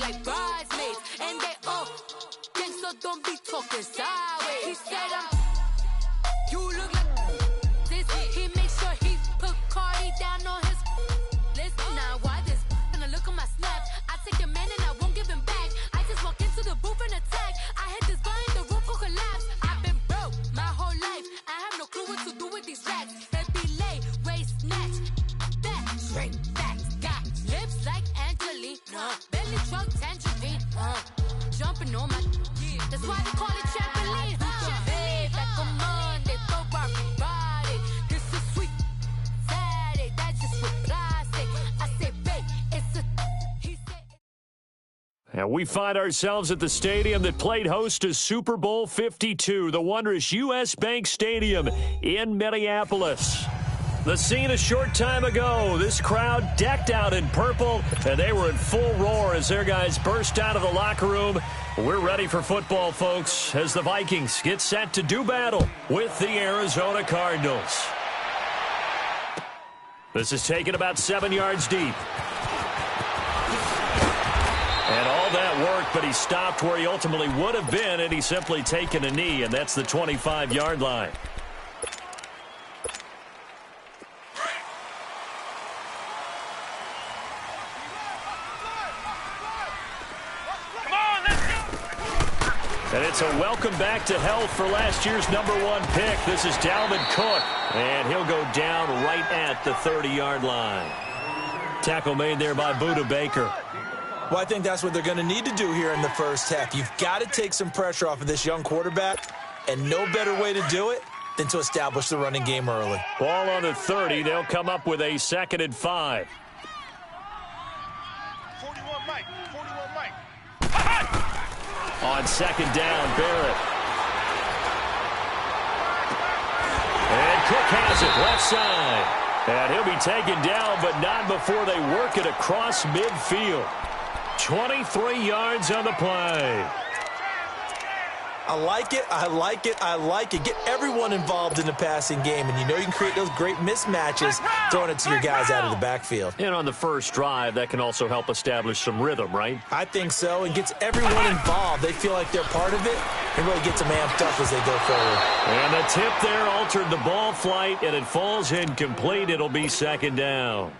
like bridesmaids. And they all think so, don't be talking sideways. He said, you look like this. He makes sure he put Cardi down on his list. Now, why this? Gonna look at my snaps. I take your man and I won't give him back. I just walk into the booth and attack. I hit this button, the roof will collapse. I've been broke my whole life. I have no clue what to do with these rats. Heavy lay, waist snatch. Back, straight back. Got lips like Angelina. Belly truck tangerine. Jumping on my. That's why they call it trampoline. Babe, like a Monday, for everybody. This is sweet Saturday. That's just what plastic. I say, babe, it's a. He said. And we find ourselves at the stadium that played host to Super Bowl 52, the wondrous U.S. Bank Stadium in Minneapolis. The scene a short time ago, this crowd decked out in purple, and they were in full roar as their guys burst out of the locker room. We're ready for football, folks, as the Vikings get set to do battle with the Arizona Cardinals. This is taken about 7 yards deep. And all that work, but he stopped where he ultimately would have been, and he's simply taken a knee, and that's the 25-yard line. And it's a welcome back to health for last year's #1 pick. This is Dalvin Cook, and he'll go down right at the 30-yard line. Tackle made there by Budda Baker. Well, I think that's what they're going to need to do here in the first half. You've got to take some pressure off of this young quarterback, and no better way to do it than to establish the running game early. Ball on the 30. They'll come up with a 2nd and 5. 41 Mike. 41 Mike. On 2nd down, Barrett. And Cook has it left side. And he'll be taken down, but not before they work it across midfield. 23 yards on the play. I like it, I like it, I like it. Get everyone involved in the passing game, and you know you can create those great mismatches throwing it to your guys out of the backfield. And on the first drive, that can also help establish some rhythm, right? I think so, and gets everyone involved. They feel like they're part of it, and really gets them amped up as they go forward. And the tip there altered the ball flight, and it falls incomplete. It'll be 2nd down.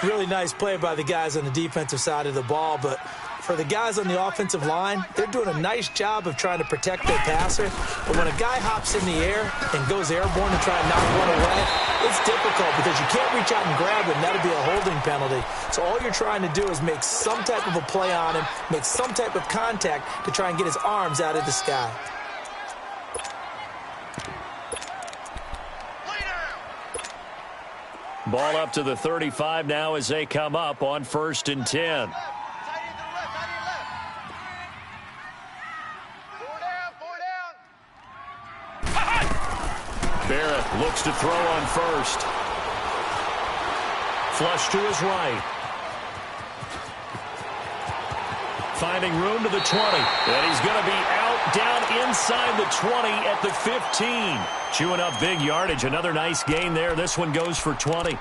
Really nice play by the guys on the defensive side of the ball, but for the guys on the offensive line, they're doing a nice job of trying to protect their passer. But when a guy hops in the air and goes airborne to try and knock one away, it's difficult because you can't reach out and grab it, and that'll be a holding penalty. So all you're trying to do is make some type of a play on him, make some type of contact to try and get his arms out of the sky. Ball up to the 35 now as they come up on 1st and 10. Barrett looks to throw on first. Flush to his right. Finding room to the 20. And he's going to be out down inside the 20 at the 15. Chewing up big yardage. Another nice gain there. This one goes for 20.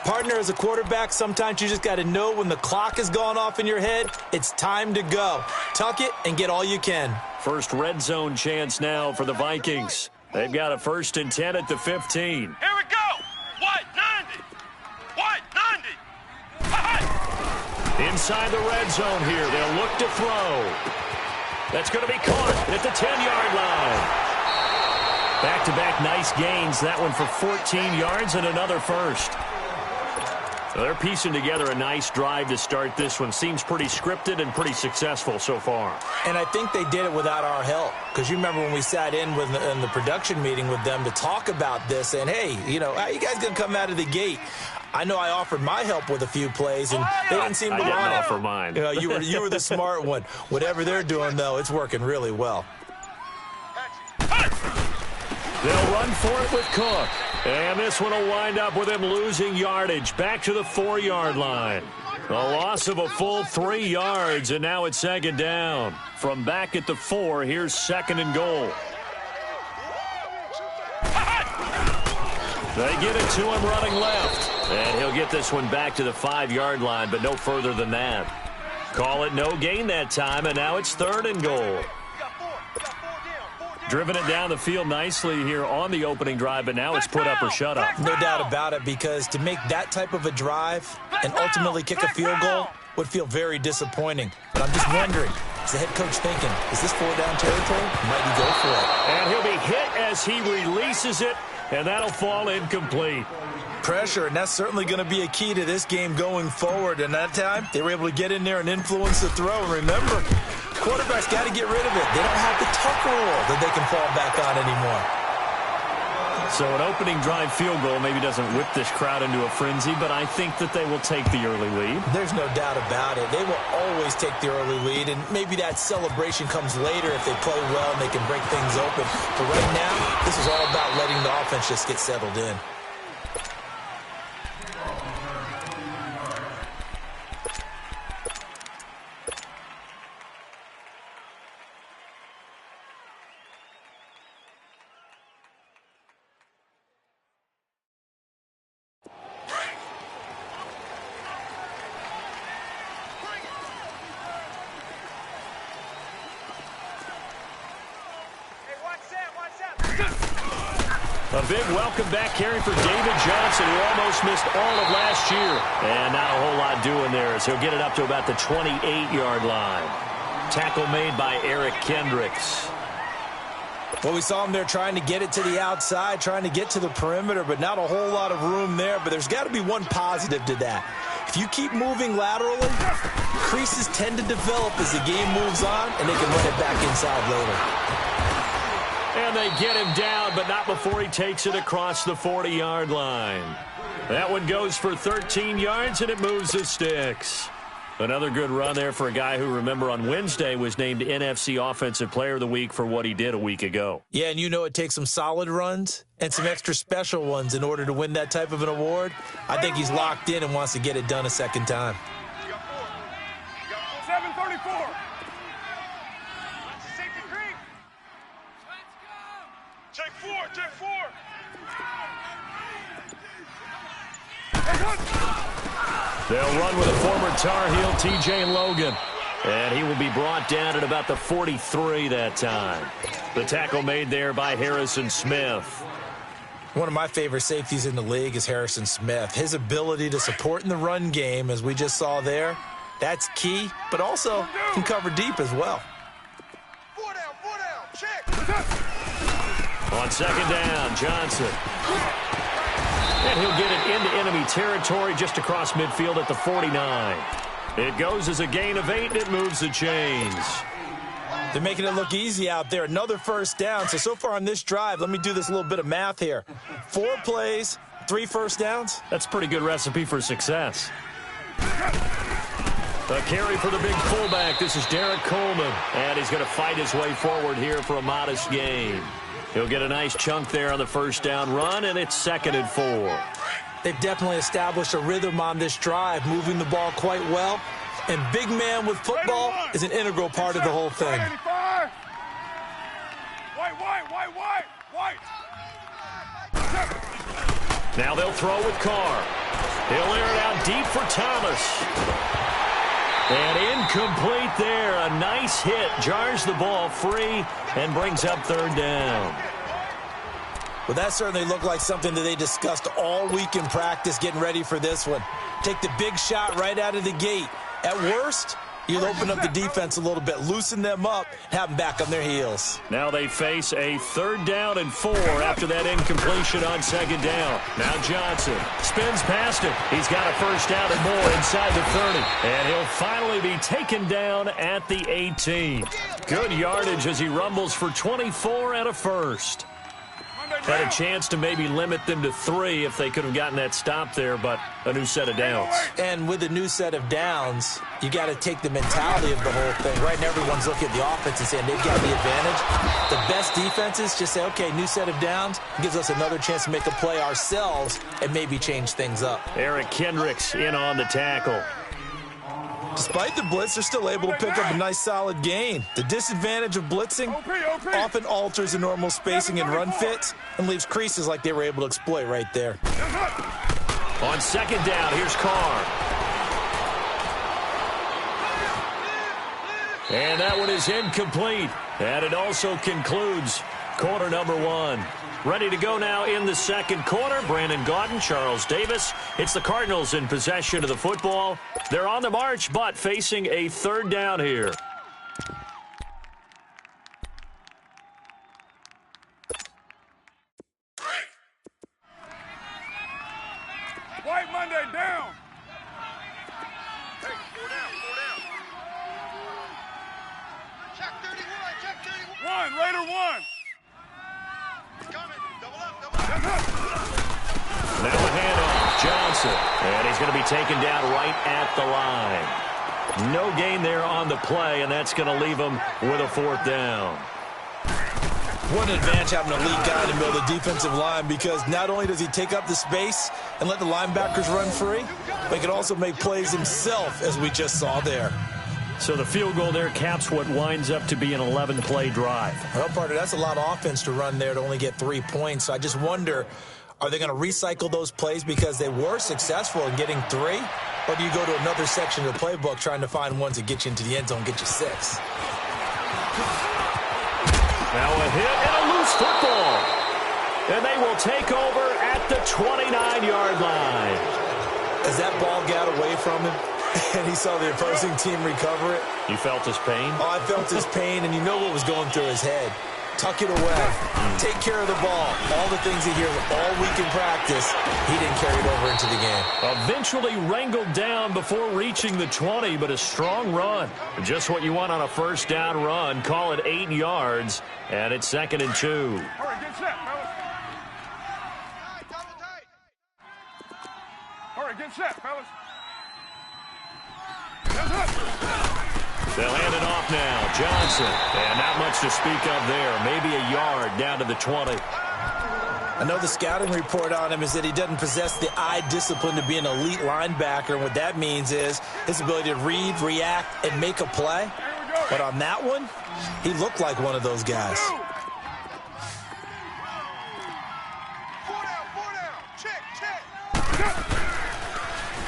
Partner, as a quarterback, sometimes you just got to know when the clock has gone off in your head, it's time to go. Tuck it and get all you can. First red zone chance now for the Vikings. They've got a 1st and 10 at the 15. Here we go. White 90. White 90. Inside the red zone here. They'll look to throw. That's going to be caught at the 10-yard line. Back-to-back nice gains. That one for 14 yards and another first. So they're piecing together a nice drive to start this one. Seems pretty scripted and pretty successful so far. And I think they did it without our help. Because you remember when we sat in the production meeting with them to talk about this, and hey, you know, how you guys going to come out of the gate? I know I offered my help with a few plays, and they didn't seem to want it. I didn't offer mine. You know, you were the smart one. Whatever they're doing, though, it's working really well. They'll run for it with Cook. And this one will wind up with him losing yardage back to the 4-yard line. A loss of a full 3 yards, and now it's 2nd down. From back at the 4, here's 2nd and goal. They get it to him running left. And he'll get this one back to the 5-yard line, but no further than that. Call it no gain that time, and now it's 3rd and goal. Driven it down the field nicely here on the opening drive, but now it's put up or shut up. No doubt about it, because to make that type of a drive and ultimately kick a field goal would feel very disappointing. But I'm just wondering, is the head coach thinking, is this 4-down territory? Might he go for it? And he'll be hit as he releases it, and that'll fall incomplete. Pressure, and that's certainly going to be a key to this game going forward. And that time, they were able to get in there and influence the throw. Remember, quarterbacks got to get rid of it. They don't have the tuck rule that they can fall back on anymore. So an opening drive field goal maybe doesn't whip this crowd into a frenzy, but I think that they will take the early lead. There's no doubt about it. They will always take the early lead, and maybe that celebration comes later if they play well and they can break things open. But right now, this is all about letting the offense just get settled in. A big welcome back carry for David Johnson, who almost missed all of last year. And not a whole lot doing there, as he'll get it up to about the 28-yard line. Tackle made by Eric Kendricks. Well, we saw him there trying to get it to the outside, trying to get to the perimeter, but not a whole lot of room there. But there's got to be one positive to that. If you keep moving laterally, creases tend to develop as the game moves on, and they can run it back inside later. And they get him down, but not before he takes it across the 40-yard line. That one goes for 13 yards, and it moves the sticks. Another good run there for a guy who, remember, on Wednesday was named NFC Offensive Player of the Week for what he did a week ago. Yeah, and you know it takes some solid runs and some extra special ones in order to win that type of an award. I think he's locked in and wants to get it done a second time. 734. Take four. They'll run with a former Tar Heel, T.J. Logan. And he will be brought down at about the 43 that time. The tackle made there by Harrison Smith. One of my favorite safeties in the league is Harrison Smith. His ability to support in the run game, as we just saw there, that's key, but also can cover deep as well. 4 down, check. On second down, Johnson. And he'll get it into enemy territory just across midfield at the 49. It goes as a gain of 8, and it moves the chains. They're making it look easy out there. Another first down. So far on this drive, let me do this little bit of math here. 4 plays, 3 first downs. That's a pretty good recipe for success. A carry for the big fullback. This is Derek Coleman. And he's going to fight his way forward here for a modest gain. He'll get a nice chunk there on the first down run, and it's 2nd and 4. They've definitely established a rhythm on this drive, moving the ball quite well. And big man with football is an integral part of the whole thing. White. Now they'll throw with Carr. He'll air it out deep for Thomas. And incomplete there. A nice hit. Jars the ball free and brings up 3rd down. Well, that certainly looked like something that they discussed all week in practice getting ready for this one. Take the big shot right out of the gate. At worst, you'll open up the defense a little bit, loosen them up, have them back on their heels. Now they face a 3rd down and 4 after that incompletion on 2nd down. Now Johnson spins past him. He's got a first down and more inside the 30. And he'll finally be taken down at the 18. Good yardage as he rumbles for 24 and a first. Had a chance to maybe limit them to 3 if they could have gotten that stop there, but a new set of downs. And with a new set of downs, you got to take the mentality of the whole thing. Right now, everyone's looking at the offense and saying they've got the advantage. The best defenses just say, okay, new set of downs gives us another chance to make a play ourselves and maybe change things up. Eric Kendricks in on the tackle. Despite the blitz, they're still able to pick up a nice solid gain. The disadvantage of blitzing often alters the normal spacing and run fits and leaves creases like they were able to exploit right there. On second down, here's Carr. And that one is incomplete. And it also concludes quarter number one. Ready to go now in the second quarter. Brandon Gaudin, Charles Davis. It's the Cardinals in possession of the football. They're on the march, but facing a third down here. White Monday down. Hey, four down. Check 31, check 31. Raider one. Coming, double up. Now a handoff, Johnson. And he's going to be taken down right at the line. No gain there on the play, and that's going to leave him with a fourth down. What an advantage having an elite guy to build a defensive line, because not only does he take up the space and let the linebackers run free, but he can also make plays himself, as we just saw there. So the field goal there caps what winds up to be an 11-play drive. Well, partner, that's a lot of offense to run there to only get 3 points. So I just wonder, are they going to recycle those plays because they were successful in getting 3? Or do you go to another section of the playbook trying to find ones that get you into the end zone, get you 6? Now a hit and a loose football. And they will take over at the 29-yard line. As that ball got away from him and he saw the opposing team recover it. You felt his pain? Oh, I felt his pain, and you know what was going through his head. Tuck it away. Take care of the ball. All the things he hears all week in practice, he didn't carry it over into the game. Eventually wrangled down before reaching the 20, but a strong run. Just what you want on a first down run. Call it 8 yards, and it's 2nd and 2. All right, get set, fellas. All right, get set, fellas. They'll hand it off now. Johnson. And not much to speak of there. Maybe a yard down to the 20. I know the scouting report on him is that he doesn't possess the eye discipline to be an elite linebacker. And what that means is his ability to read, react, and make a play. But on that one, he looked like one of those guys.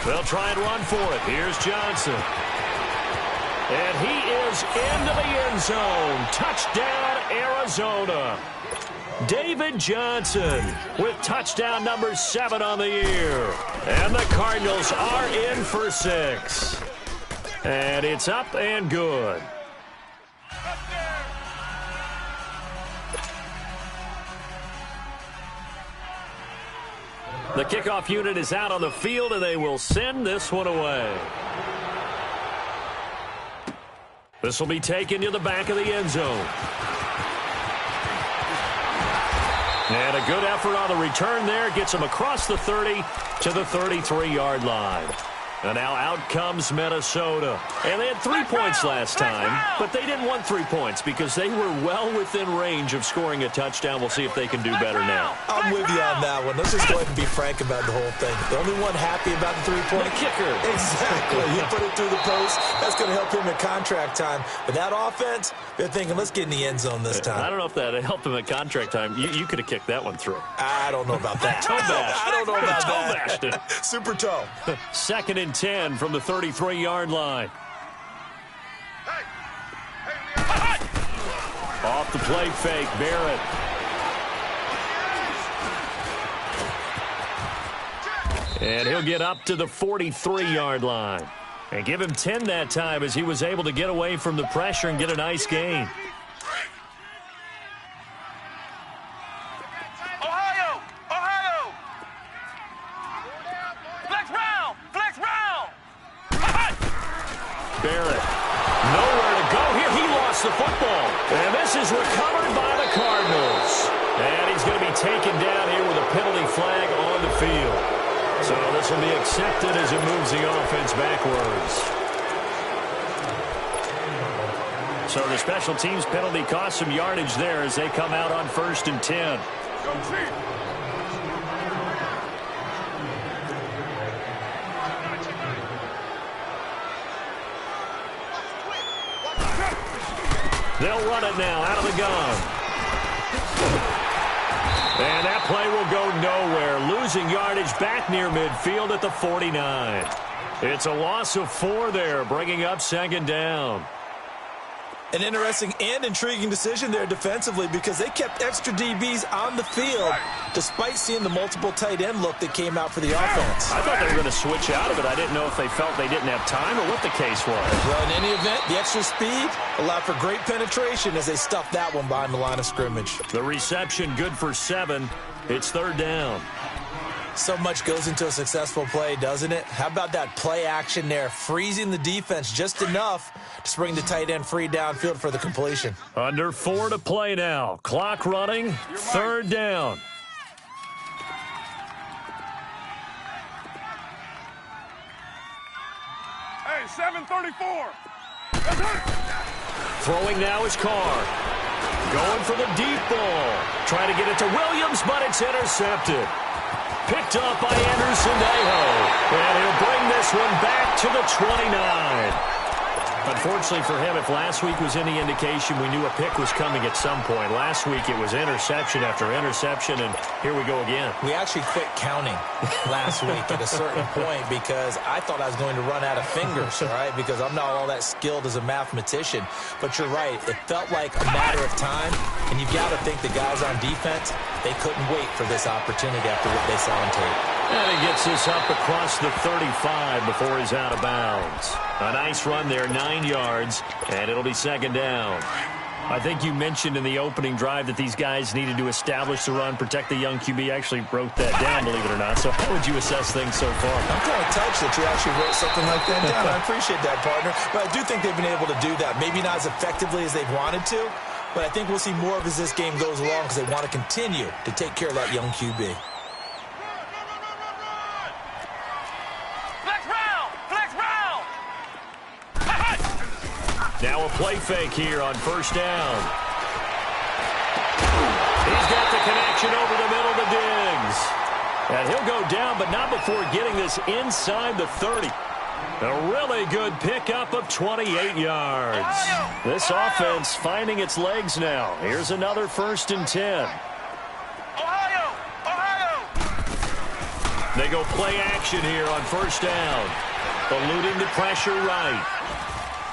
They'll try and run for it. Here's Johnson. And he is into the end zone. Touchdown, Arizona. David Johnson with touchdown number 7 on the year. And the Cardinals are in for 6. And it's up and good. The kickoff unit is out on the field, and they will send this one away. This will be taken to the back of the end zone. And a good effort on the return there. Gets him across the 30 to the 33-yard line. And now out comes Minnesota. And they had 3 points last time, but they didn't want 3 points because they were well within range of scoring a touchdown. We'll see if they can do better now. I'm with you on that one. Let's just go ahead and be frank about the whole thing. The only one happy about the 3-point kicker. Exactly. He put it through the post. That's going to help him at contract time. But that offense, they're thinking, let's get in the end zone this time. I don't know if that helped him at contract time. You could have kicked that one through. I don't know about that. I don't know about that. Toe bashed it. Super toe. 2nd and 10 from the 33-yard line. Off the play fake, Barrett. And he'll get up to the 43-yard line. And give him 10 that time as he was able to get away from the pressure and get a nice gain. Barrett, nowhere to go here. He lost the football. And this is recovered by the Cardinals. And he's going to be taken down here with a penalty flag on the field. So this will be accepted as it moves the offense backwards. So the special teams penalty cost some yardage there as they come out on 1st and 10. They'll run it now out of the gun. And that play will go nowhere. Losing yardage back near midfield at the 49. It's a loss of 4 there, bringing up second down. An interesting and intriguing decision there defensively because they kept extra DBs on the field despite seeing the multiple tight end look that came out for the offense. I thought they were going to switch out of it. I didn't know if they felt they didn't have time or what the case was. Well, in any event, the extra speed allowed for great penetration as they stuffed that one behind the line of scrimmage. The reception good for 7. It's third down. So much goes into a successful play, doesn't it? How about that play action there, freezing the defense just enough to spring the tight end free downfield for the completion. Under 4 to play now. Clock running. Third down. Hey, 7:34. Throwing now is Carr. Going for the deep ball. Trying to get it to Williams, but it's intercepted. Picked up by Anderson-Dejo. And he'll bring this one back to the 29. Unfortunately for him, if last week was any indication, we knew a pick was coming at some point. Last week it was interception after interception, and here we go again. We actually quit counting last week at a certain point because I thought I was going to run out of fingers, all right, because I'm not all that skilled as a mathematician. But you're right. It felt like a matter of time, and you've got to think the guys on defense, they couldn't wait for this opportunity after what they saw on tape. And he gets this up across the 35 before he's out of bounds. A nice run there, 9 yards, and it'll be second down. I think you mentioned in the opening drive that these guys needed to establish the run, protect the young QB. I actually wrote that down, believe it or not. So how would you assess things so far? I'm kind of touched that you actually wrote something like that down. I appreciate that, partner. But I do think they've been able to do that. Maybe not as effectively as they've wanted to, but I think we'll see more of as this game goes along because they want to continue to take care of that young QB. Now a play fake here on first down. He's got the connection over the middle to Diggs. And he'll go down, but not before getting this inside the 30. A really good pickup of 28 yards. This offense finding its legs now. Here's another 1st and 10. They go play action here on first down. Eluding the pressure right.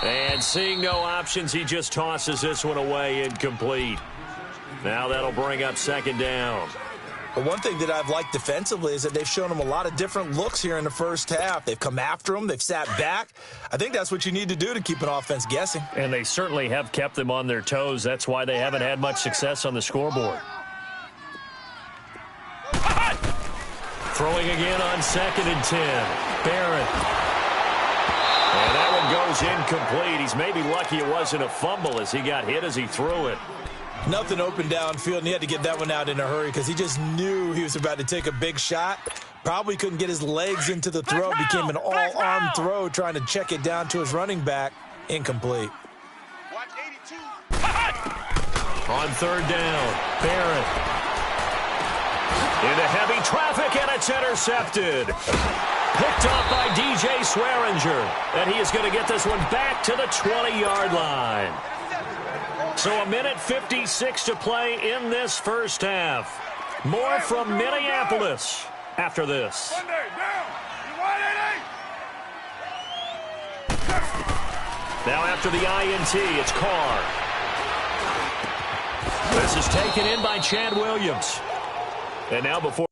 And seeing no options, he just tosses this one away, incomplete. Now that'll bring up second down. But one thing that I've liked defensively is that they've shown him a lot of different looks here in the first half. They've come after him. They've sat back. I think that's what you need to do to keep an offense guessing. And they certainly have kept them on their toes. That's why they haven't had much success on the scoreboard. Throwing again on 2nd and 10. Barrett. And that one goes incomplete. He's maybe lucky it wasn't a fumble as he got hit as he threw it. Nothing open downfield, and he had to get that one out in a hurry because he just knew he was about to take a big shot. Probably couldn't get his legs into the throw. Became an all-arm throw trying to check it down to his running back. Incomplete. On third down, Barrett. Into heavy traffic, and it's intercepted. Picked up by DJ Sc0rp10nK1ng305's. And he is going to get this one back to the 20-yard line. So a minute 56 to play in this first half. More from Minneapolis after this. Now after the INT, it's Carr. This is taken in by Chad Williams. And now before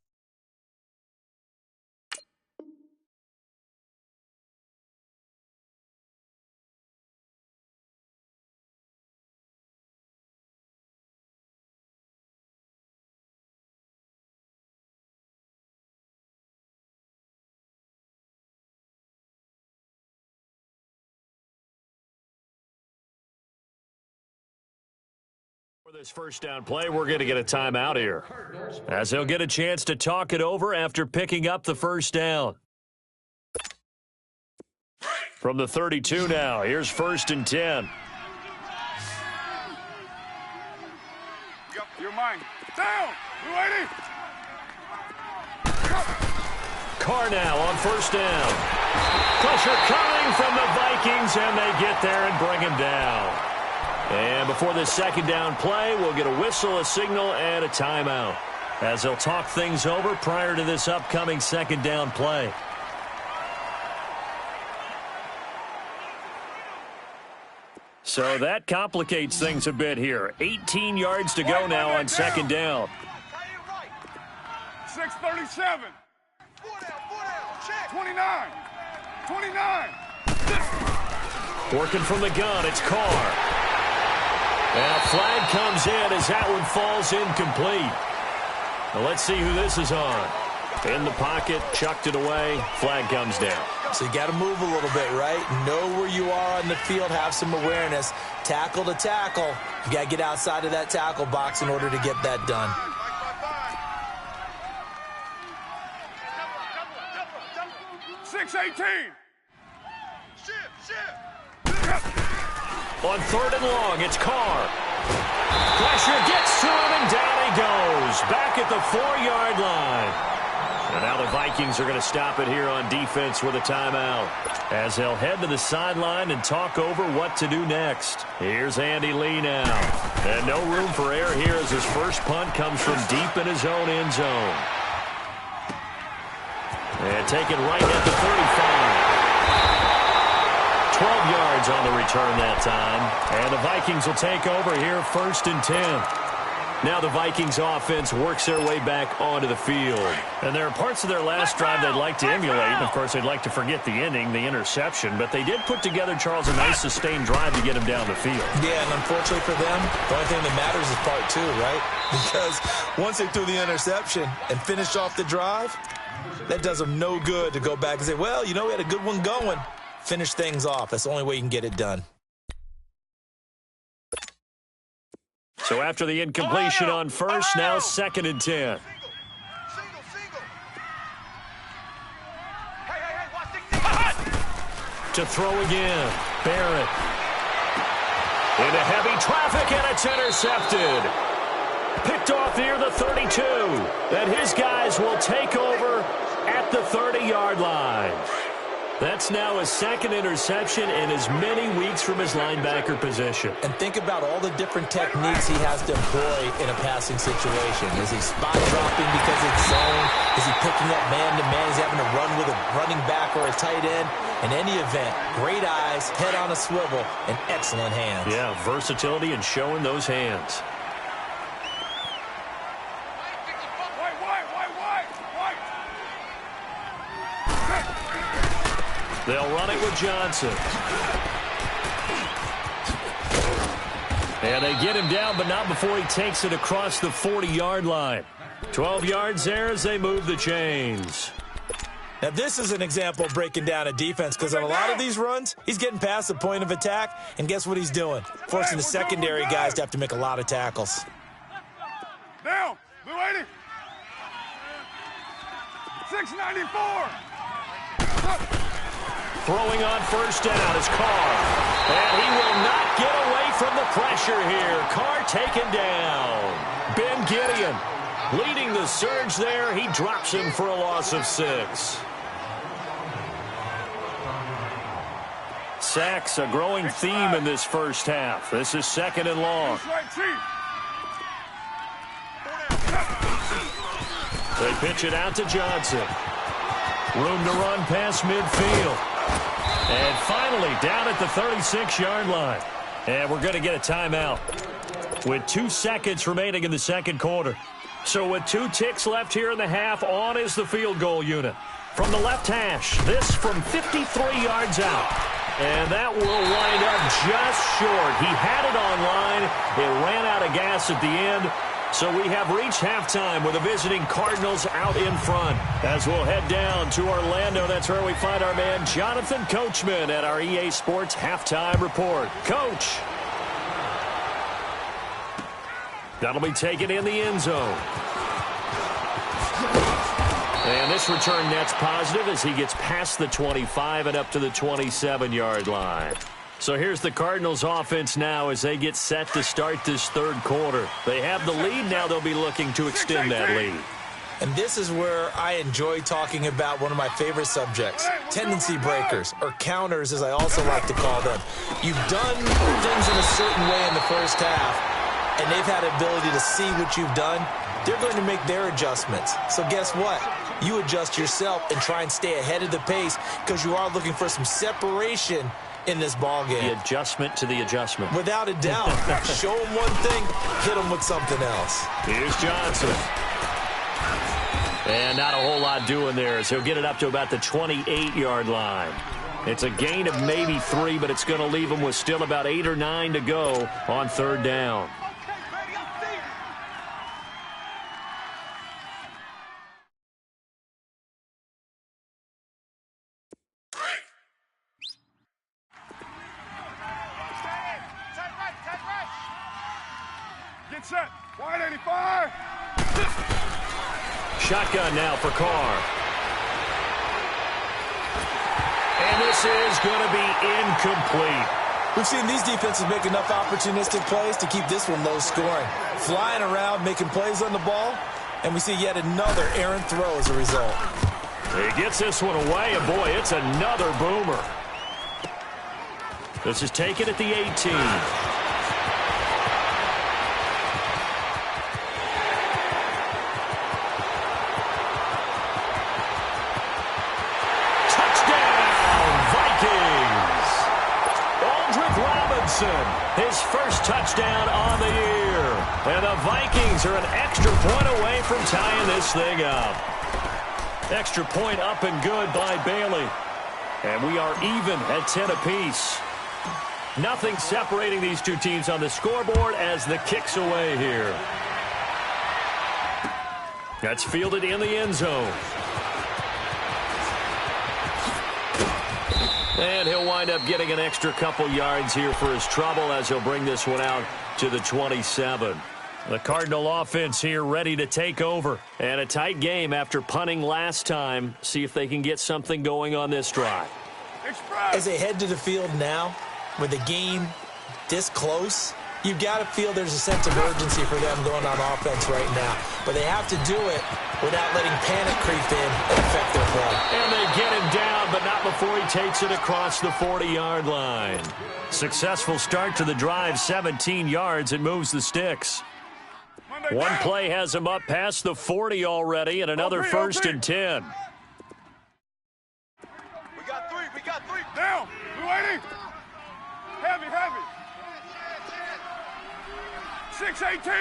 this first down play, we're going to get a timeout here, as they'll get a chance to talk it over after picking up the first down. From the 32 now, here's 1st and 10. Your mind. Down! 280! Carr now on first down. Pressure coming from the Vikings, and they get there and bring him down. And before this second down play, we'll get a whistle, a signal, and a timeout, as they'll talk things over prior to this upcoming second down play. So that complicates things a bit here. 18 yards to go now on second down. 6:37. 29. 29. Working from the gun, it's Carr. And a flag comes in as that one falls incomplete. Now let's see who this is on. In the pocket, chucked it away, flag comes down. So you got to move a little bit, right? Know where you are on the field, have some awareness. Tackle to tackle. You got to get outside of that tackle box in order to get that done. 6:18. On third and long, it's Carr. Pressure gets to him, and down he goes. Back at the 4-yard line. And now the Vikings are going to stop it here on defense with a timeout, as they'll head to the sideline and talk over what to do next. Here's Andy Lee now. And no room for error here as his first punt comes from deep in his own end zone. And taken right at the 35. 12 yards on the return that time. And the Vikings will take over here, 1st and 10. Now the Vikings offense works their way back onto the field. And there are parts of their last drive they'd like to emulate. And of course, they'd like to forget the ending, the interception. But they did put together, Charles, a nice sustained drive to get him down the field. Yeah, and unfortunately for them, the only thing that matters is part 2, right? Because once they threw the interception and finished off the drive, that does them no good to go back and say, well, you know, we had a good one going. Finish things off. That's the only way you can get it done. So after the incompletion on first, now 2nd and 10. Single. Hey, watch the To throw again, Barrett. Into heavy traffic, and it's intercepted. Picked off near the 32. And his guys will take over at the 30-yard line. That's now his 2nd interception in as many weeks from his linebacker position. And think about all the different techniques he has to employ in a passing situation. Is he spot dropping because it's zone? Is he picking up man-to-man? Is he having to run with a running back or a tight end? In any event, great eyes, head on a swivel, and excellent hands. Yeah, versatility and showing those hands. They'll run it with Johnson. And they get him down, but not before he takes it across the 40-yard line. 12 yards there as they move the chains. Now, this is an example of breaking down a defense, because on a lot of these runs, he's getting past the point of attack, and guess what he's doing? Forcing the secondary guys to have to make a lot of tackles. Down. Blue 80. 694. Throwing on first down is Carr. And he will not get away from the pressure here. Carr taken down. Ben Gideon leading the surge there. He drops him for a loss of 6. Sacks, a growing theme in this first half. This is 2nd and long. They pitch it out to Johnson. Room to run past midfield. And finally, down at the 36-yard line. And we're going to get a timeout with 2 seconds remaining in the second quarter. So with 2 ticks left here in the half, on is the field goal unit. From the left hash, this from 53 yards out. And that will wind up just short. He had it on line. It ran out of gas at the end. So we have reached halftime with the visiting Cardinals out in front. As we'll head down to Orlando, that's where we find our man Jonathan Coachman at our EA Sports Halftime Report. Coach. That'll be taken in the end zone. And this return net's positive as he gets past the 25 and up to the 27-yard line. So here's the Cardinals offense now as they get set to start this third quarter. They have the lead. Now they'll be looking to extend that lead. And this is where I enjoy talking about one of my favorite subjects, tendency breakers, or counters as I also like to call them. You've done things in a certain way in the first half, and they've had the ability to see what you've done. They're going to make their adjustments. So guess what? You adjust yourself and try and stay ahead of the pace because you are looking for some separation in this ball game. The adjustment to the adjustment. Without a doubt. Show them one thing, hit them with something else. Here's Johnson. And not a whole lot doing there, so he'll get it up to about the 28-yard line. It's a gain of maybe 3, but it's going to leave him with still about 8 or 9 to go on third down. Get set. Wide 85. Shotgun now for Carr. And this is going to be incomplete. We've seen these defenses make enough opportunistic plays to keep this one low scoring. Flying around, making plays on the ball, and we see yet another errant throw as a result. He gets this one away, and boy, it's another boomer. This is taken at the 18. His first touchdown on the year. And the Vikings are an extra point away from tying this thing up. Extra point up and good by Bailey. And we are even at 10 apiece. Nothing separating these two teams on the scoreboard as the kick's away here. That's fielded in the end zone. And he'll wind up getting an extra couple yards here for his trouble as he'll bring this one out to the 27. The Cardinal offense here ready to take over. And a tight game after punting last time. See if they can get something going on this drive. As they head to the field now, with the game this close, you've got to feel there's a sense of urgency for them going on offense right now. But they have to do it without letting panic creep in and affect their play. And they get him down, but not before he takes it across the 40-yard line. Successful start to the drive, 17 yards, and moves the sticks. One play has him up past the 40 already, and another first and 10. We got three. Down. We're waiting. Heavy. 618.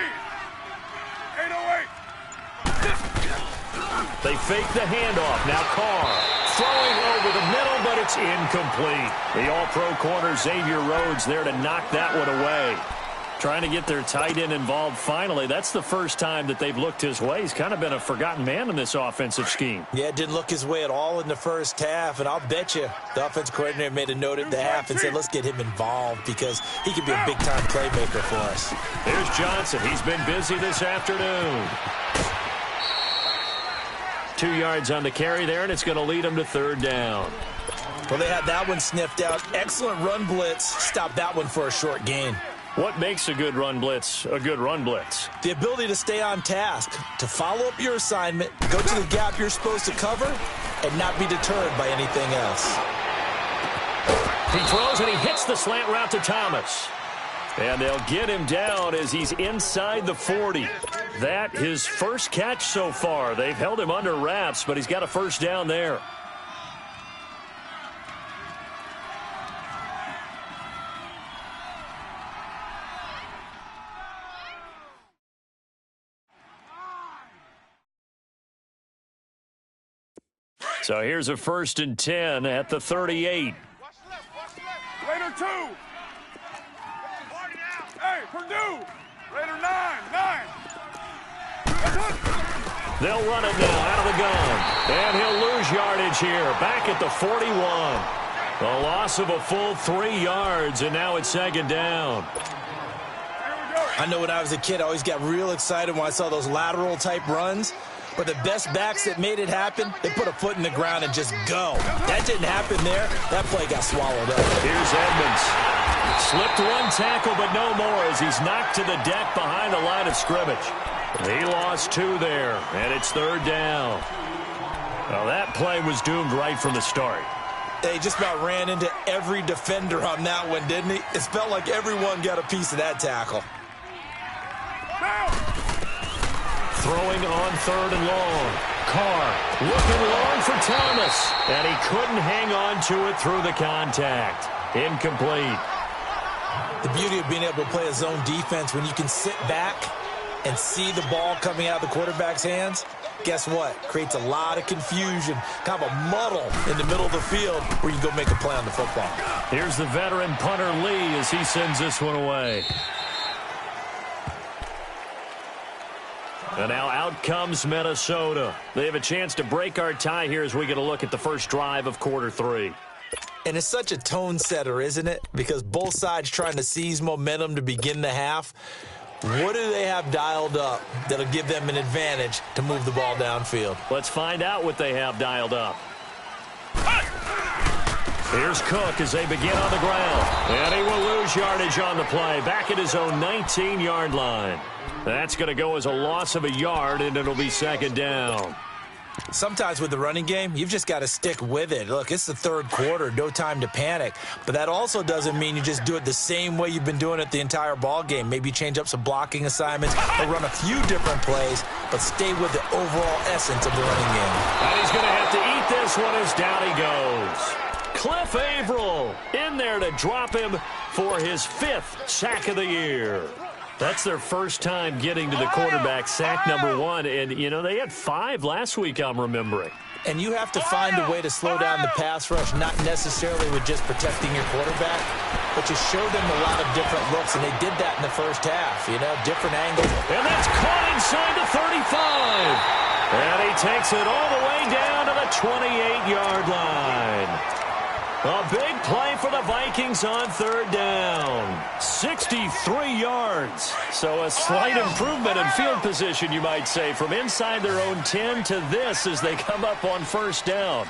808. They fake the handoff. Now Carr throwing over the middle, but it's incomplete. The all-pro corner Xavier Rhodes there to knock that one away. Trying to get their tight end involved finally. That's the first time that they've looked his way. He's kind of been a forgotten man in this offensive scheme. Yeah, it didn't look his way at all in the first half, and I'll bet you the offensive coordinator made a note at the half and said, let's get him involved because he could be a big-time playmaker for us. Here's Johnson. He's been busy this afternoon. 2 yards on the carry there, and it's going to lead him to third down. Well, they had that one sniffed out. Excellent run blitz. Stopped that one for a short gain. What makes a good run blitz a good run blitz? The ability to stay on task, to follow up your assignment, go to the gap you're supposed to cover, and not be deterred by anything else. He throws and he hits the slant route to Thomas. And they'll get him down as he's inside the 40. That his first catch so far. They've held him under wraps, but he's got a first down there. So here's a first and 10 at the 38. Raider 2. Hey, Purdue. Raider 9. They'll run it now out of the gun. And he'll lose yardage here. Back at the 41. A loss of a full 3 yards, and now it's second down. I know when I was a kid, I always got real excited when I saw those lateral-type runs. But the best backs that made it happen, they put a foot in the ground and just go. That didn't happen there. That play got swallowed up. Here's Edmonds. Slipped one tackle, but no more as he's knocked to the deck behind the line of scrimmage. He lost 2 there, and it's 3rd down. Well, that play was doomed right from the start. He just about ran into every defender on that one, didn't he? It felt like everyone got a piece of that tackle. Throwing on 3rd and long. Carr looking long for Thomas, and he couldn't hang on to it through the contact. Incomplete. The beauty of being able to play a zone defense when you can sit back and see the ball coming out of the quarterback's hands, guess what? Creates a lot of confusion, kind of a muddle in the middle of the field where you go make a play on the football. Here's the veteran punter Lee as he sends this one away. And now out comes Minnesota. They have a chance to break our tie here as we get a look at the first drive of quarter 3. And it's such a tone setter, isn't it? Because both sides trying to seize momentum to begin the half. What do they have dialed up that'll give them an advantage to move the ball downfield? Let's find out what they have dialed up. Here's Cook as they begin on the ground. And he will lose yardage on the play, back at his own 19-yard line. That's going to go as a loss of a yard, and it'll be 2nd down. Sometimes with the running game, you've just got to stick with it. Look, it's the 3rd quarter, no time to panic. But that also doesn't mean you just do it the same way you've been doing it the entire ball game. Maybe change up some blocking assignments or run a few different plays, but stay with the overall essence of the running game. And he's going to have to eat this one as down he goes. Cliff Averill in there to drop him for his 5th sack of the year. That's their first time getting to the quarterback, sack number 1. And, you know, they had 5 last week, I'm remembering. And you have to find a way to slow down the pass rush, not necessarily with just protecting your quarterback, but you show them a lot of different looks, and they did that in the first half, you know, different angles. And that's caught inside the 35. And he takes it all the way down to the 28-yard line. A big play for the Vikings on 3rd down. 63 yards. So a slight improvement in field position, you might say, from inside their own 10 to this as they come up on 1st down.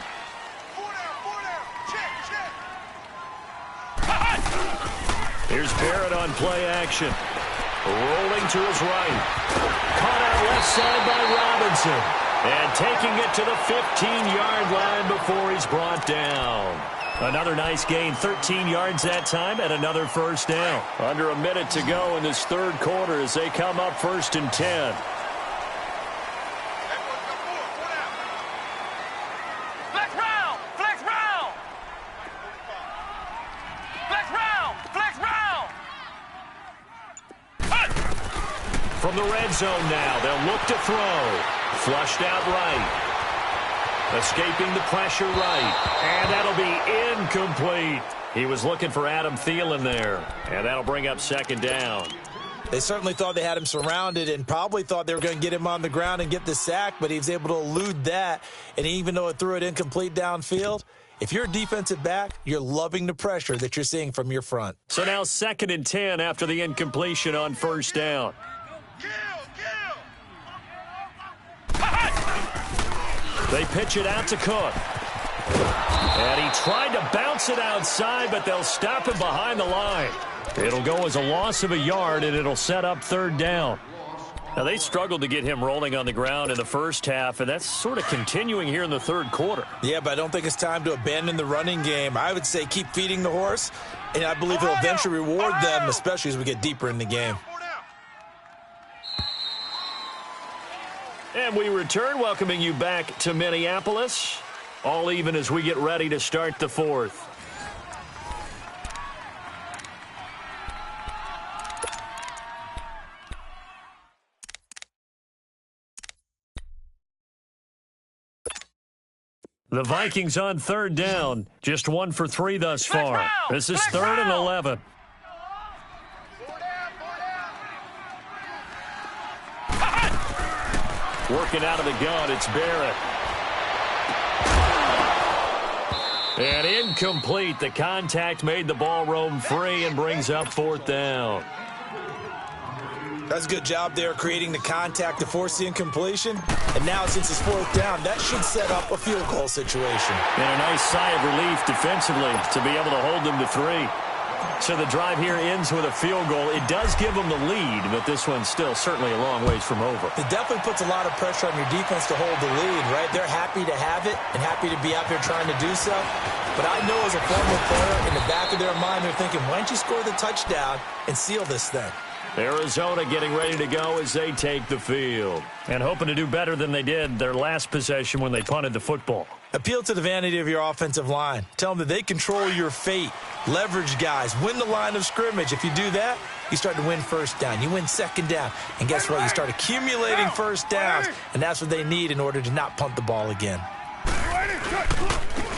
Here's Barrett on play action. Rolling to his right. Caught out left side by Robinson. And taking it to the 15-yard line before he's brought down. Another nice gain, 13 yards that time, and another 1st down. Under a minute to go in this 3rd quarter as they come up 1st and 10. Flex round! Flex round! Flex round! Flex round! From the red zone now, they'll look to throw. Flushed out right. Escaping the pressure right. And that'll be incomplete. He was looking for Adam Thielen there. And that'll bring up 2nd down. They certainly thought they had him surrounded and probably thought they were going to get him on the ground and get the sack, but he was able to elude that. And even though it threw it incomplete downfield, if you're a defensive back, you're loving the pressure that you're seeing from your front. So now 2nd and 10 after the incompletion on 1st down. They pitch it out to Cook. And he tried to bounce it outside, but they'll stop him behind the line. It'll go as a loss of a yard, and it'll set up 3rd down. Now, they struggled to get him rolling on the ground in the first half, and that's sort of continuing here in the 3rd quarter. Yeah, but I don't think it's time to abandon the running game. I would say keep feeding the horse, and I believe he'll eventually reward them, especially as we get deeper in the game. And we return, welcoming you back to Minneapolis. All even as we get ready to start the 4th. The Vikings on 3rd down. Just 1 for 3 thus far. This is 3rd and 11. Working out of the gun, it's Barrett. And incomplete. The contact made the ball roam free and brings up 4th down. That's a good job there creating the contact to force the incompletion. And now since it's 4th down, that should set up a field goal situation. And a nice sigh of relief defensively to be able to hold them to 3. So the drive here ends with a field goal. It does give them the lead, but this one's still certainly a long ways from over. It definitely puts a lot of pressure on your defense to hold the lead, right? They're happy to have it and happy to be out there trying to do so. But I know as a former player, in the back of their mind, they're thinking, why don't you score the touchdown and seal this thing? Arizona getting ready to go as they take the field. And hoping to do better than they did their last possession when they punted the football. Appeal to the vanity of your offensive line. Tell them that they control your fate. Leverage guys. Win the line of scrimmage. If you do that, you start to win first down. You win second down. And guess what? You start accumulating first downs. And that's what they need in order to not punt the ball again.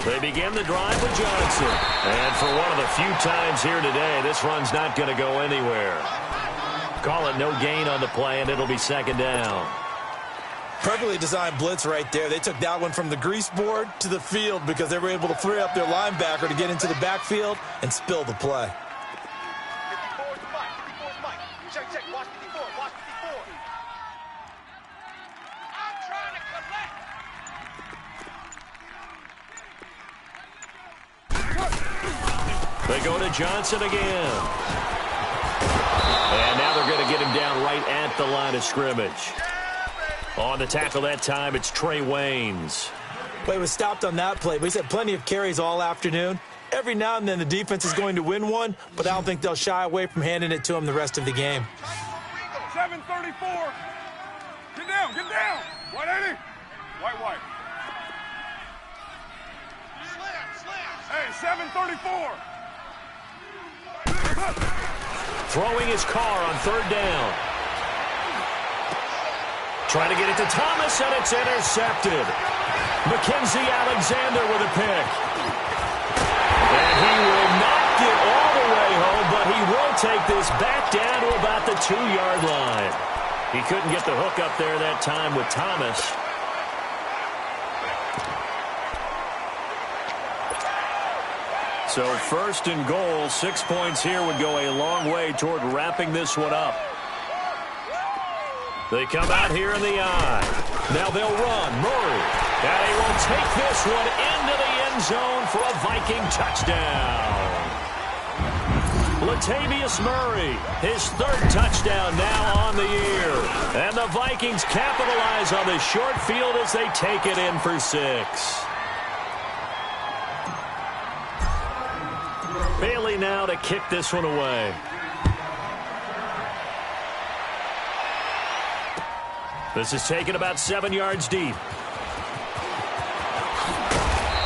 They begin the drive with Johnson. And for one of the few times here today, this run's not going to go anywhere. Call it no gain on the play, and it'll be second down. Perfectly designed blitz right there. They took that one from the grease board to the field because they were able to free up their linebacker to get into the backfield and spill the play. 54's Mike. 54's Mike. Check. Watch 54. Watch 54. I'm trying to collect. They go to Johnson again. And now they're going to get him down right at the line of scrimmage. On the tackle that time, it's Trey Waynes. Play was stopped on that play, but he's had plenty of carries all afternoon. Every now and then the defense is going to win one, but I don't think they'll shy away from handing it to him the rest of the game. 734. Get down. White 80. White. Slam. Hey, 734. Throwing his car on third down. Trying to get it to Thomas, and it's intercepted. Mackenzie Alexander with a pick. And he will not get all the way home, but he will take this back down to about the 2-yard line. He couldn't get the hook up there that time with Thomas. So first and goal, 6 points here would go a long way toward wrapping this one up. They come out here in the eye. Now they'll run. Murray. And he will take this one into the end zone for a Viking touchdown. Latavius Murray, his third touchdown now on the year. And the Vikings capitalize on the short field as they take it in for 6. Bailey now to kick this one away. This is taken about 7 yards deep.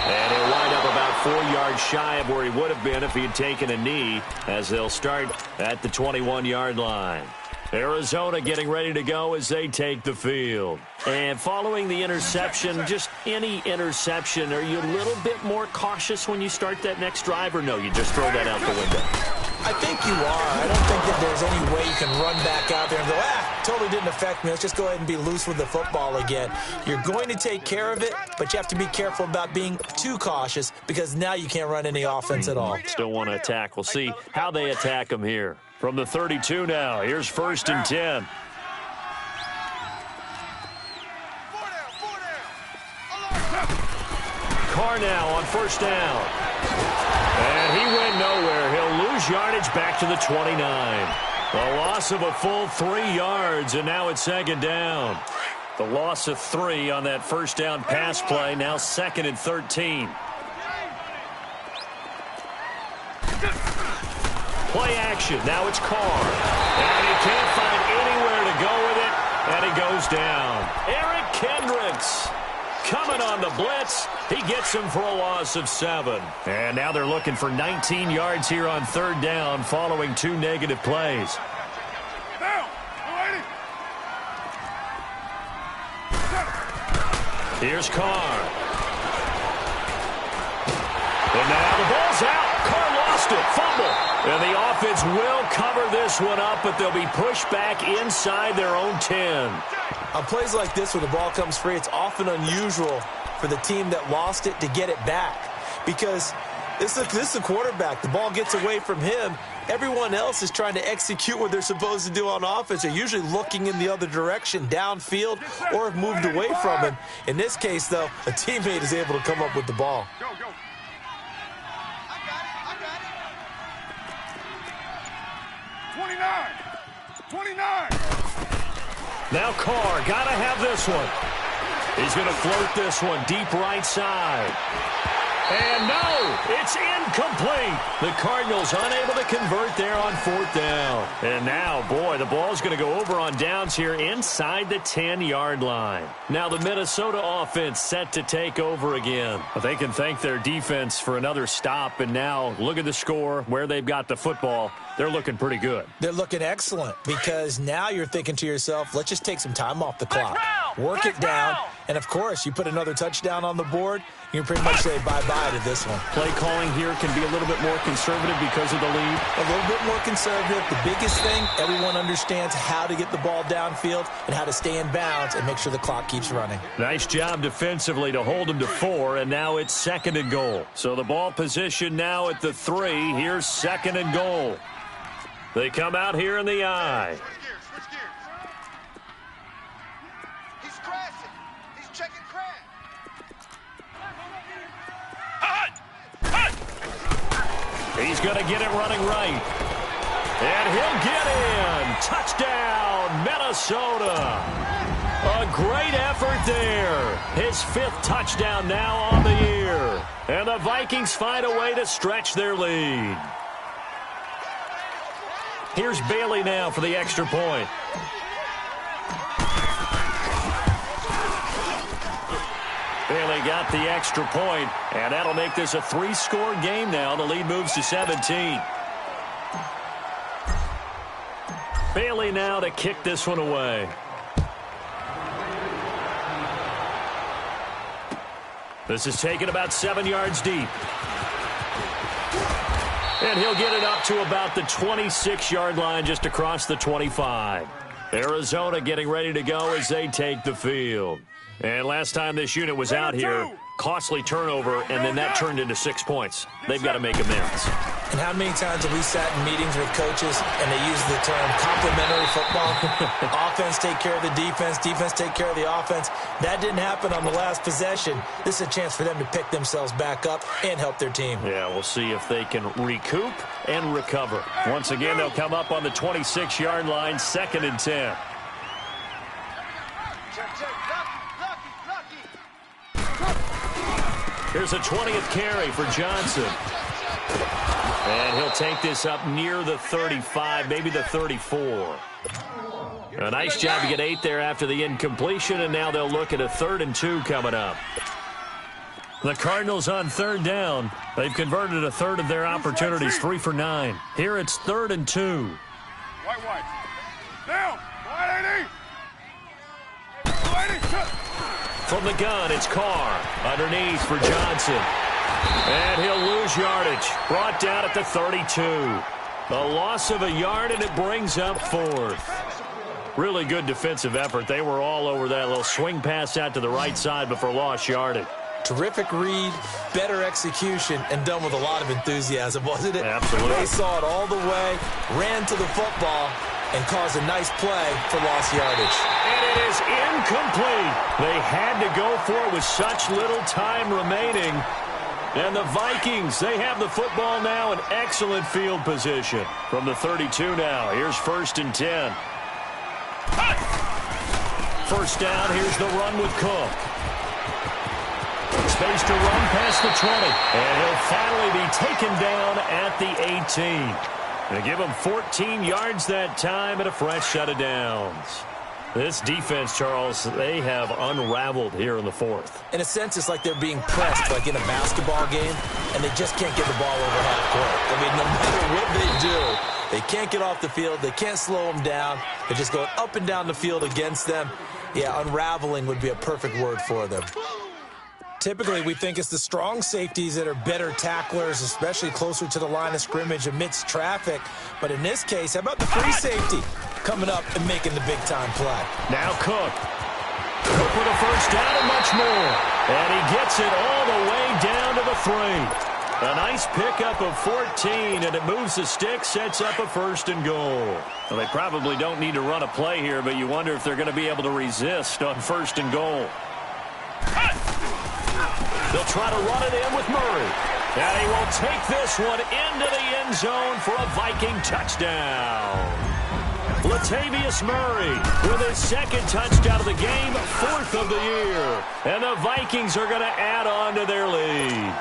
And he'll wind up about 4 yards shy of where he would have been if he had taken a knee, as they'll start at the 21-yard line. Arizona getting ready to go as they take the field. And following the interception, just any interception, are you a little bit more cautious when you start that next drive, or no, you just throw that out the window? I think you are. I don't think that there's any way you can run back out there and go, totally didn't affect me. Let's just go ahead and be loose with the football again. You're going to take care of it, but you have to be careful about being too cautious because now you can't run any offense at all. Still want to attack. We'll see how they attack them here. From the 32 now, here's 1st and 10. Carr now on 1st down. And he went nowhere. He'll lose yardage back to the 29. A loss of a full 3 yards, and now it's 2nd down. The loss of 3 on that 1st down pass play, now 2nd and 13. Play action. Now it's Carr. And he can't find anywhere to go with it, and he goes down. Eric Kendricks coming on the blitz. He gets him for a loss of 7. And now they're looking for 19 yards here on 3rd down following 2 negative plays. Here's Carr. And now the ball's out. Carr lost it. Fumble. And the offense will cover this one up, but they'll be pushed back inside their own 10. On plays like this where the ball comes free, it's often unusual for the team that lost it to get it back because this is the quarterback. The ball gets away from him. Everyone else is trying to execute what they're supposed to do on offense. They're usually looking in the other direction, downfield, or have moved away from him. In this case, though, a teammate is able to come up with the ball. 29. Now Carr, got to have this one. He's going to float this one deep right side. And no, it's incomplete. The Cardinals unable to convert there on 4th down. And now, boy, the ball's going to go over on downs here inside the 10-yard line. Now the Minnesota offense set to take over again. But they can thank their defense for another stop. And now look at the score, where they've got the football. They're looking pretty good. They're looking excellent because now you're thinking to yourself, let's just take some time off the clock. Work it down. And, of course, you put another touchdown on the board, you can pretty much say bye-bye to this one. Play calling here can be a little bit more conservative because of the lead. A little bit more conservative. The biggest thing, everyone understands how to get the ball downfield and how to stay in bounds and make sure the clock keeps running. Nice job defensively to hold them to 4, and now it's 2nd and goal. So the ball position now at the 3. Here's 2nd and goal. They come out here in the I. Switch gears. He's crashing. He's checking crash. He's going to get it running right. And he'll get in. Touchdown, Minnesota. A great effort there. His 5th touchdown now on the year. And the Vikings find a way to stretch their lead. Here's Bailey now for the extra point. Bailey got the extra point, and that'll make this a 3-score game now. The lead moves to 17. Bailey now to kick this one away. This is taken about 7 yards deep. And he'll get it up to about the 26-yard line, just across the 25. Arizona getting ready to go as they take the field. And last time this unit was out here, costly turnover, and then that turned into 6 points. They've got to make amends. And how many times have we sat in meetings with coaches and they use the term complementary football? Offense take care of the defense, defense take care of the offense. That didn't happen on the last possession. This is a chance for them to pick themselves back up and help their team. Yeah, we'll see if they can recoup and recover. Once again, they'll come up on the 26-yard line, 2nd and 10. Here's a 20th carry for Johnson. And he'll take this up near the 35, maybe the 34. A nice job to get 8 there after the incompletion, and now they'll look at a 3rd and 2 coming up. The Cardinals on 3rd down. They've converted a 1/3 of their opportunities, 3 for 9. Here it's 3rd and 2. White. Down. White 80. From the gun, it's Carr. Underneath for Johnson. And he'll lose yardage. Brought down at the 32. A loss of a yard, and it brings up 4th. Really good defensive effort. They were all over that little swing pass out to the right side before lost yardage. Terrific read, better execution, and done with a lot of enthusiasm, wasn't it? Absolutely. They saw it all the way, ran to the football, and caused a nice play for lost yardage. And it is incomplete. They had to go for it with such little time remaining. And the Vikings, they have the football now in excellent field position. From the 32 now, here's 1st and 10. First down, here's the run with Cook. Space to run past the 20. And he'll finally be taken down at the 18. They give him 14 yards that time and a fresh set of downs. This defense, Charles, they have unraveled here in the 4th. In a sense, it's like they're being pressed, like in a basketball game, and they just can't get the ball over half court. I mean, no matter what they do, they can't get off the field. They can't slow them down. They're just going up and down the field against them. Yeah, unraveling would be a perfect word for them. Typically, we think it's the strong safeties that are better tacklers, especially closer to the line of scrimmage amidst traffic. But in this case, how about the free safety coming up and making the big-time play? Now Cook. Cook with a first down and much more. And he gets it all the way down to the 3. A nice pickup of 14, and it moves the stick, sets up a 1st and goal. Well, they probably don't need to run a play here, but you wonder if they're going to be able to resist on 1st and goal. They'll try to run it in with Murray. And he will take this one into the end zone for a Viking touchdown. Latavius Murray with his second touchdown of the game, 4th of the year. And the Vikings are going to add on to their lead.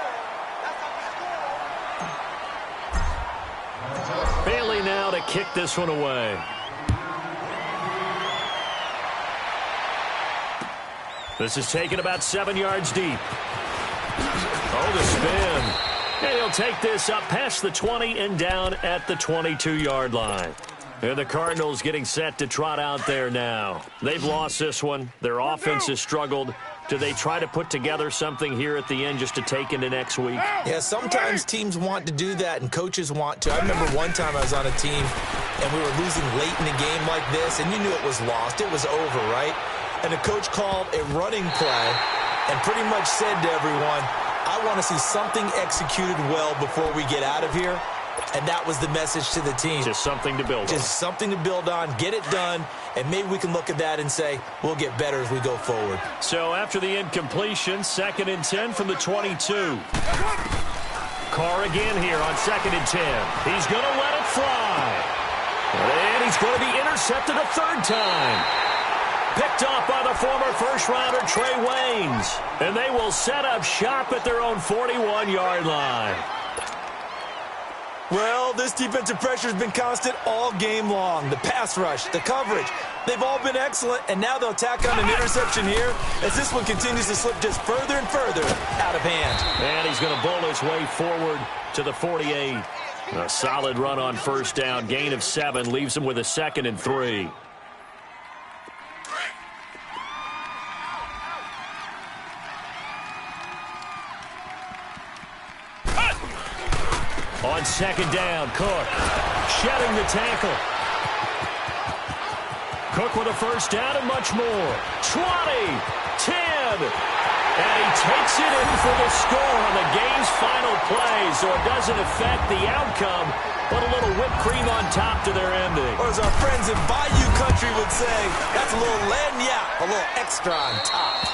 Bailey now to kick this one away. This is taken about 7 yards deep. Oh, the spin. And he'll take this up past the 20 and down at the 22-yard line. And the Cardinals getting set to trot out there now. They've lost this one. Their offense has struggled. Do they try to put together something here at the end just to take into next week? Yeah, sometimes teams want to do that and coaches want to. I remember one time I was on a team and we were losing late in a game like this, and you knew it was lost. It was over, right? And the coach called a running play and pretty much said to everyone, I want to see something executed well before we get out of here. And that was the message to the team. Just something to build on. Just something to build on, get it done, and maybe we can look at that and say, we'll get better as we go forward. So after the incompletion, 2nd and 10 from the 22. Carr again here on 2nd and 10. He's going to let it fly. And he's going to be intercepted a 3rd time. Picked off by the former first-rounder Trey Waynes. And they will set up shop at their own 41-yard line. Well, this defensive pressure has been constant all game long. The pass rush, the coverage, they've all been excellent, and now they'll tack on an interception here as this one continues to slip just further and further out of hand. And he's going to bowl his way forward to the 48. A solid run on 1st down, gain of 7, leaves him with a 2nd and 3. On 2nd down, Cook shedding the tackle. Cook with a 1st down and much more. 20, 10, and he takes it in for the score on the game's final play, so it doesn't affect the outcome, but a little whipped cream on top to their ending. Or as our friends in Bayou Country would say, that's a little lagniappe, a little extra on top.